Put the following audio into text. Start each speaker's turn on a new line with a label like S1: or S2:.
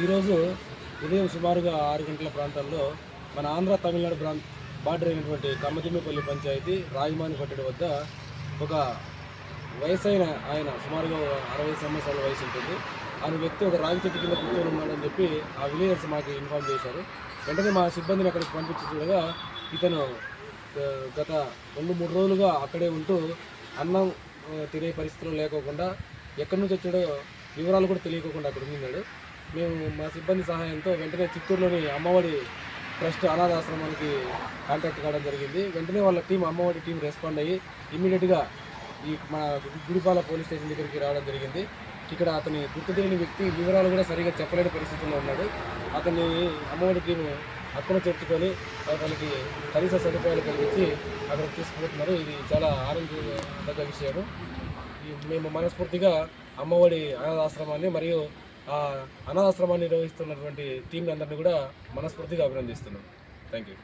S1: ఈరోజు ఉదయం సుమారుగా 6 గంటల ప్రాంతంలో మన ఆంధ్ర తమిళనాడు బార్డర్ అయినటువంటి కమ్మతిమ్మపల్లి పంచాయతీ రాజమాని పట్టడి వద్ద ఒక వయసైన ఆయన సుమారుగా 60 సంవత్సరాల వయసు ఉంటుంది. ఆయన వ్యక్తి ఒక రాగి చెట్టు కింద కూర్చొని ఉన్నాడని చెప్పి ఆ విలేజర్స్ మాకు ఇన్ఫార్మ్ చేశారు. వెంటనే మా సిబ్బందిని అక్కడికి పంపించి చూడగా ఇతను గత 2-3 రోజులుగా అక్కడే ఉంటూ అన్నం తినే పరిస్థితిలో లేకోకుండా ఎక్కడి నుంచి వచ్చాడో వివరాలు కూడా తెలియకోకుండా అక్కడ ఉన్నాడు. మేము మా సిబ్బంది సహాయంతో వెంటనే చిత్తూరులోని అమ్మఒడి ట్రస్ట్ అనాథాశ్రమానికి కాంటాక్ట్ కావడం జరిగింది. వెంటనే వాళ్ళ టీం అమ్మఒడి టీం రెస్పాండ్ అయ్యి ఇమ్మీడియట్గా ఈ మన గుడిపాల పోలీస్ స్టేషన్ దగ్గరికి రావడం జరిగింది. ఇక్కడ అతని గుర్తు తెలియని వ్యక్తి వివరాలు కూడా సరిగా చెప్పలేని పరిస్థితుల్లో ఉన్నాడు. అతన్ని అమ్మఒడి టీం అక్కన చేర్చుకొని అతనికి కనీస సదుపాయాలు కలిగించి అక్కడికి తీసుకుపోతున్నారు. ఇది చాలా ఆనందదగ్గ విషయం. మేము మనస్ఫూర్తిగా అమ్మఒడి అనాథాశ్రమాన్ని మరియు ఆ అనాథాశ్రమాన్ని నిర్వహిస్తున్నటువంటి టీంలందరినీ కూడా మనస్ఫూర్తిగా అభినందిస్తున్నాం. Thank you.